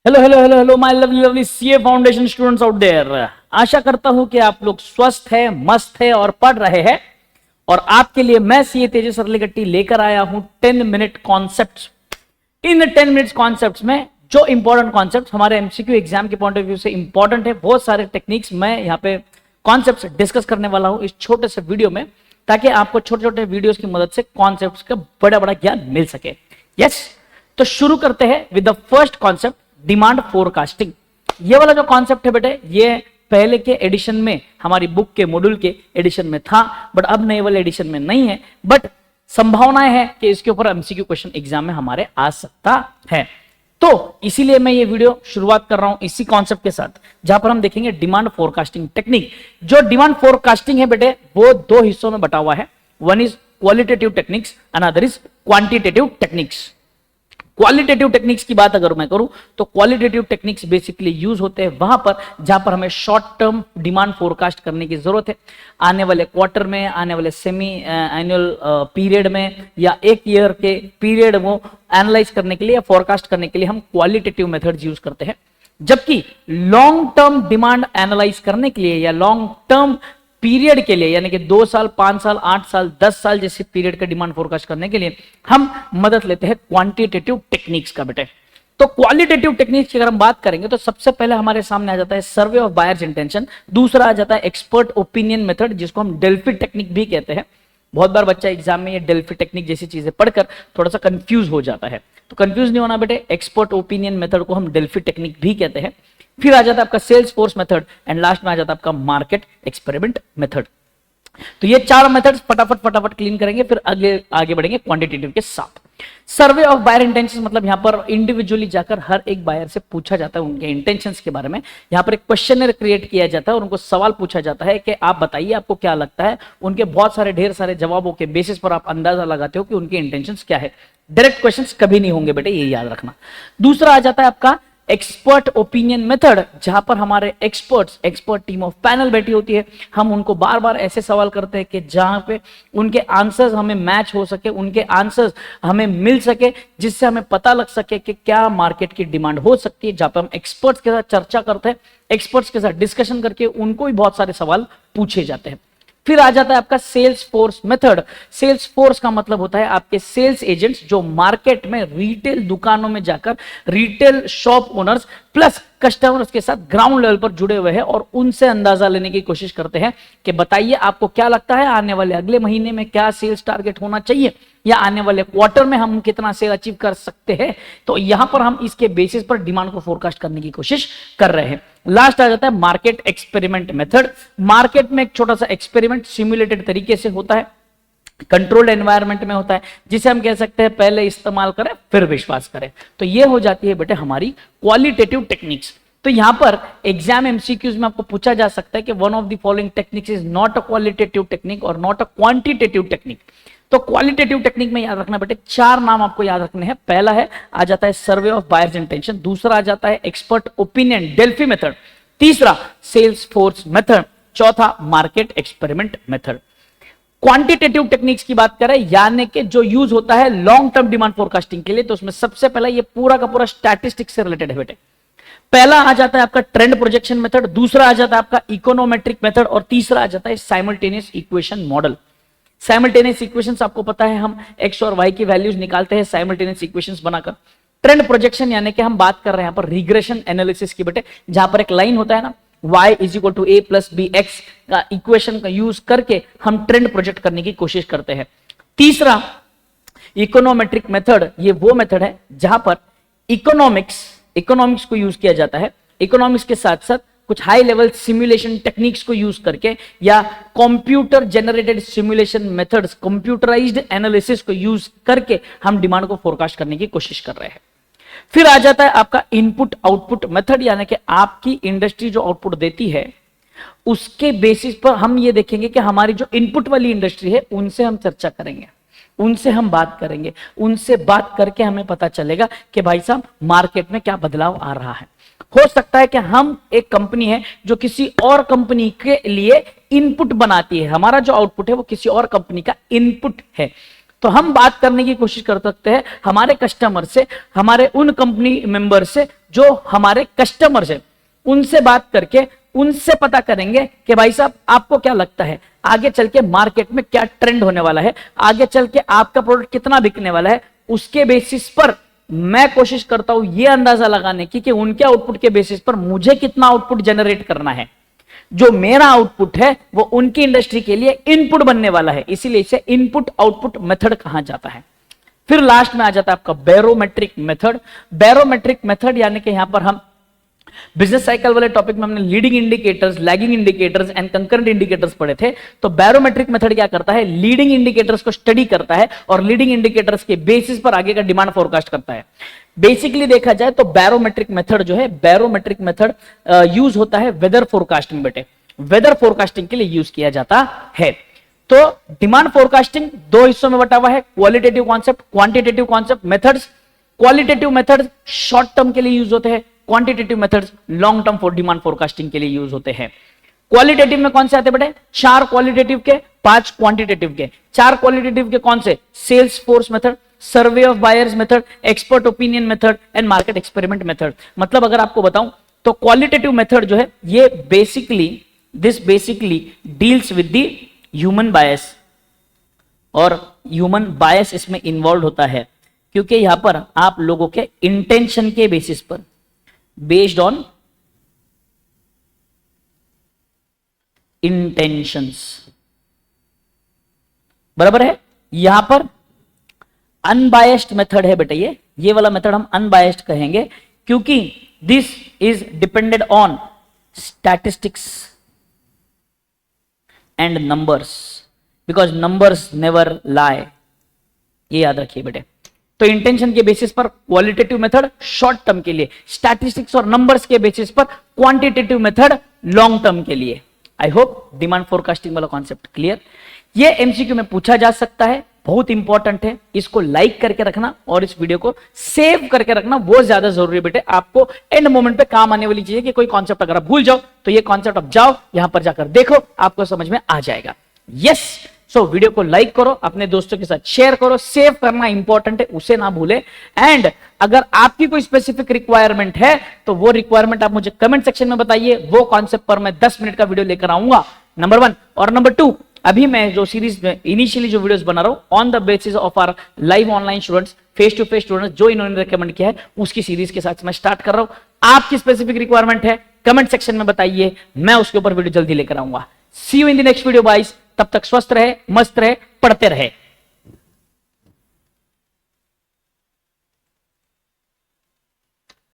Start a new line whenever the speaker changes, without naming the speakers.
Hello hello hello hello my lovely lovely CA foundation students out there. आशा करता हूं कि आप लोग स्वस्थ है, मस्त है और पढ़ रहे हैं। और आपके लिए मैं सीए तेजस अरलीगट्टी लेकर आया हूं 10 मिनट कॉन्सेप्ट्स। इन 10 मिनट्स कॉन्सेप्ट्स में जो इंपॉर्टेंट कॉन्सेप्ट्स हमारे एमसीक्यू एग्जाम के पॉइंट ऑफ व्यू से इंपॉर्टेंट है, बहुत सारे टेक्निक्स मैं यहाँ पे कॉन्सेप्ट्स डिस्कस करने वाला हूं इस छोटे से वीडियो में, ताकि आपको छोटे छोटे वीडियोस की मदद से कॉन्सेप्ट्स का बड़ा बड़ा ज्ञान मिल सके। यस, तो शुरू करते हैं with the first concept, demand forecasting. ये वाला जो कॉन्सेप्ट है बेटे, ये पहले के एडिशन में हमारी बुक के मॉड्यूल के एडिशन में था, बट अब नए वाले एडिशन में नहीं है। बट संभावनाएं है कि इसके ऊपर एमसीक्यू क्वेश्चन एग्जाम में हमारे आ सकता है। तो इसीलिए मैं ये वीडियो शुरुआत कर रहा हूं इसी कॉन्सेप्ट के साथ, जहां पर हम देखेंगे डिमांड फोरकास्टिंग टेक्निक। जो डिमांड फोरकास्टिंग है बेटे, वो दो हिस्सों में बटा हुआ है। One is qualitative techniques, another is quantitative techniques. Qualitative techniques की बात अगर मैं करूं तो क्वालिटेटिव टेक्निक्स बेसिकली यूज होते हैं वहां पर जहां पर हमें शॉर्ट टर्म डिमांड फोरकास्ट करने की जरूरत है। आने वाले क्वार्टर में, आने वाले सेमी एनुअल पीरियड में या एक ईयर के पीरियड को एनालाइज करने के लिए या फोरकास्ट करने के लिए हम क्वालिटेटिव मेथड्स यूज करते हैं। जबकि लॉन्ग टर्म डिमांड एनालाइज करने के लिए या लॉन्ग टर्म पीरियड के लिए, यानी कि 2 साल, 5 साल, 8 साल, 10 साल जैसे पीरियड का डिमांड फोरकास्ट करने के लिए हम मदद लेते हैं क्वांटिटेटिव टेक्निक्स का बेटे। तो क्वालिटेटिव टेक्निक्स की अगर हम बात करेंगे तो सबसे पहले हमारे सामने आ जाता है सर्वे ऑफ बायर्स इंटेंशन। दूसरा आ जाता है एक्सपर्ट ओपिनियन मेथड, जिसको हम डेल्फी टेक्निक भी कहते हैं। बहुत बार बच्चा एग्जाम में ये डेल्फी टेक्निक जैसी चीजें पढ़कर थोड़ा सा कंफ्यूज हो जाता है, तो कंफ्यूज नहीं होना बेटे। एक्सपर्ट ओपिनियन मेथड को हम डेल्फी टेक्निक भी कहते हैं। फिर आ जाता है आपका sales force method and last में आ जाता है आपका मार्केट एक्सपेरिमेंट मेथड। तो ये चार मेथड्स फटाफट फटाफट क्लीन करेंगे, फिर आगे बढ़ेंगे क्वांटिटेटिव के साथ। सर्वे ऑफ बायर इंटेंशंस मतलब यहां पर इंडिविजुअली जाकर हर एक बायर से पूछा जाता है उनके इंटेंशंस के बारे में। यहां पर एक क्वेश्चनर क्रिएट किया जाता है और उनको सवाल पूछा जाता है कि आप बताइए आपको क्या लगता है। उनके बहुत सारे ढेर सारे जवाबों के बेसिस पर आप अंदाजा लगाते हो कि उनके इंटेंशंस क्या है। डायरेक्ट क्वेश्चंस कभी नहीं होंगे बेटे, ये याद रखना। दूसरा आ जाता है आपका एक्सपर्ट ओपिनियन मेथड, जहां पर हमारे एक्सपर्ट टीम ऑफ पैनल बैठी होती है। हम उनको बार बार ऐसे सवाल करते हैं कि जहां पे उनके आंसर्स हमें मैच हो सके, उनके आंसर्स हमें मिल सके, जिससे हमें पता लग सके कि क्या मार्केट की डिमांड हो सकती है। जहां पर हम एक्सपर्ट्स के साथ चर्चा करते हैं, एक्सपर्ट्स के साथ डिस्कशन करके उनको भी बहुत सारे सवाल पूछे जाते हैं। फिर आ जाता है आपका sales force method. Sales force का मतलब होता है आपके सेल्स एजेंट्स जो मार्केट में रिटेल दुकानों में जाकर retail shop owners plus customers के साथ ग्राउंड लेवल पर जुड़े हुए हैं और उनसे अंदाजा लेने की कोशिश करते हैं कि बताइए आपको क्या लगता है आने वाले अगले महीने में क्या सेल्स टारगेट होना चाहिए, या आने वाले क्वार्टर में हम कितना सेल अचीव कर सकते हैं। तो यहां पर हम इसके बेसिस पर डिमांड को फोरकास्ट करने की कोशिश कर रहे हैं। लास्ट आ जाता है मार्केट एक्सपेरिमेंट मेथड। मार्केट में एक छोटा सा एक्सपेरिमेंट सिमुलेटेड तरीके से होता है, कंट्रोल्ड एनवायरनमेंट में होता है, जिसे हम कह सकते हैं पहले इस्तेमाल करें फिर विश्वास करें। तो ये हो जाती है बेटे हमारी क्वालिटेटिव टेक्निक्स। तो यहां पर एग्जाम एमसीक्यूज में आपको पूछा जा सकता है कि one of the following techniques is not a qualitative technique और नॉट अ क्वांटिटेटिव टेक्निक। तो क्वालिटेटिव टेक्निक में याद रखना बेटे, चार नाम आपको याद रखने हैं। पहला है आ जाता है सर्वे ऑफ बायर्स इंटेंशन, दूसरा आ जाता है एक्सपर्ट ओपिनियन डेल्फी मेथड, तीसरा सेल्स फोर्स मेथड, चौथा market experiment method. Quantitative techniques की बात करें यानी कि जो यूज होता है लॉन्ग टर्म डिमांड फोरकास्टिंग के लिए, तो उसमें सबसे पहला ये पूरा का पूरा स्टैटिस्टिक्स से रिलेटेड है बेटे। पहला आ जाता है आपका ट्रेंड प्रोजेक्शन मेथड, दूसरा आ जाता है आपका इकोनोमेट्रिक मेथड और तीसरा आ जाता है simultaneous equation model. Simultaneous equations आपको पता है, हम एक्स और वाई की वैल्यूज निकालते हैं साइमल्टेनियस इक्वेशंस बनाकर। ट्रेंड प्रोजेक्शन यानी कि हम बात कर रहे हैं यहां पर रिग्रेशन एनालिसिस की बेटे, जहां पर एक लाइन होता है ना y is equal to A plus B X का इक्वेशन का यूज करके हम ट्रेंड प्रोजेक्ट करने की कोशिश करते हैं। तीसरा इकोनोमेट्रिक मेथड, ये वो मेथड है जहां पर इकोनॉमिक्स को यूज किया जाता है। इकोनॉमिक्स के साथ साथ कुछ हाई लेवल सिमुलेशन टेक्निक्स को यूज करके या computer generated simulation methods, computerised analysis को यूज करके हम डिमांड को फोरकास्ट करने की कोशिश कर रहे हैं। फिर आ जाता है आपका इनपुट आउटपुट मेथड, यानी कि आपकी इंडस्ट्री जो आउटपुट देती है उसके बेसिस पर हम ये देखेंगे कि हमारी जो इनपुट वाली इंडस्ट्री है उनसे हम चर्चा करेंगे, उनसे हम बात करेंगे, उनसे बात करके हमें पता चलेगा कि भाई साहब मार्केट में क्या बदलाव आ रहा है। हो सकता है कि हम एक कंपनी है जो किसी और कंपनी के लिए इनपुट बनाती है, हमारा जो आउटपुट है वो किसी और कंपनी का इनपुट है। तो हम बात करने की कोशिश कर सकते हैं हमारे कस्टमर से, हमारे उन कंपनी मेंबर से जो हमारे कस्टमर्स है उनसे बात करके उनसे पता करेंगे कि भाई साहब आपको क्या लगता है आगे चल के मार्केट में क्या ट्रेंड होने वाला है, आगे चल के आपका प्रोडक्ट कितना बिकने वाला है। उसके बेसिस पर मैं कोशिश करता हूं यह अंदाजा लगाने की कि उनके आउटपुट के बेसिस पर मुझे कितना आउटपुट जनरेट करना है। जो मेरा आउटपुट है वो उनकी इंडस्ट्री के लिए इनपुट बनने वाला है, इसीलिए इसे इनपुट आउटपुट मेथड कहा जाता है। फिर लास्ट में आ जाता है आपका बैरोमेट्रिक मेथड। बैरोमेट्रिक मेथड यानी कि यहां पर हम बिजनेस साइकिल वाले टॉपिक में हमने leading indicators, lagging indicators and concurrent indicators पढ़े थे। तो बैरोमेट्रिक मेथड क्या करता है, लीडिंग इंडिकेटर्स को स्टडी करता है और लीडिंग इंडिकेटर्स के बेसिस पर आगे का डिमांड फोरकास्ट करता है। बेसिकली देखा जाए तो बैरोमेट्रिक मेथड जो है, बैरोमेट्रिक मेथड यूज होता है वेदर फोरकास्टिंग। बेटे वेदर फोरकास्टिंग के लिए यूज किया जाता है। तो डिमांड फोरकास्टिंग दो हिस्सों में बटा हुआ है, qualitative concept, quantitative concept. Methods, qualitative methods short term के लिए यूज होते हैं, quantitative methods long term for demand forecasting के लिए यूज होते हैं। क्वालिटेटिव में कौन से आते बेटे, 4 क्वालिटेटिव के, 5 क्वांटिटेटिव के। 4 क्वालिटेटिव के कौन से, sales force method, survey of buyers method, expert opinion method and market experiment method. मतलब अगर आपको बताऊं तो क्वालिटेटिव मेथड जो है ये basically deals with the human bias, और ह्यूमन बायस इसमें इन्वॉल्व होता है क्योंकि यहां पर आप लोगों के इंटेंशन के बेसिस पर, बेस्ड ऑन इंटेंशंस, बराबर है। यहां पर अनबायस्ड मेथड है बेटा, ये वाला मेथड हम अनबायस्ड कहेंगे क्योंकि this is depended on statistics and numbers, because numbers never लाई, ये याद रखिए बेटे। तो इंटेंशन के बेसिस पर क्वालिटेटिव मेथड शॉर्ट टर्म के लिए, स्टैटिस्टिक्स और नंबर्स के बेसिस पर क्वांटिटेटिव मेथड लॉन्ग टर्म के लिए। आई होप डिमांड फोरकास्टिंग वाला कॉन्सेप्ट क्लियर। ये एमसीक्यू में पूछा जा सकता है, बहुत इंपॉर्टेंट है। इसको लाइक करके रखना और इस वीडियो को सेव करके रखना, वो ज्यादा जरूरी है बेटे। आपको एंड मोमेंट पे काम आने वाली चीज है कि कोई कॉन्सेप्ट अगर आप भूल जाओ तो ये कॉन्सेप्ट आप जाओ यहां पर जाकर देखो, आपको समझ में आ जाएगा। यस, सो वीडियो को लाइक करो, अपने दोस्तों के साथ शेयर करो, सेव करना इंपॉर्टेंट है, उसे ना भूले। एंड अगर आपकी कोई स्पेसिफिक रिक्वायरमेंट है तो वो रिक्वायरमेंट आप मुझे कमेंट सेक्शन में बताइए, वो कॉन्सेप्ट पर मैं 10 मिनट का वीडियो लेकर आऊंगा, नंबर 1। और नंबर 2, अभी मैं जो सीरीज में इनिशियली जो वीडियोस बना रहा हूं on the basis of our live online students, face to face students, जो इन्होंने रेकमेंड किया है उसकी सीरीज के साथ मैं स्टार्ट कर रहा हूं। आपकी स्पेसिफिक रिक्वायरमेंट है कमेंट सेक्शन में बताइए, मैं उसके ऊपर वीडियो जल्दी लेकर आऊंगा। See you in the next video guys, तब तक स्वस्थ रहे, मस्त रहे, पढ़ते रहे।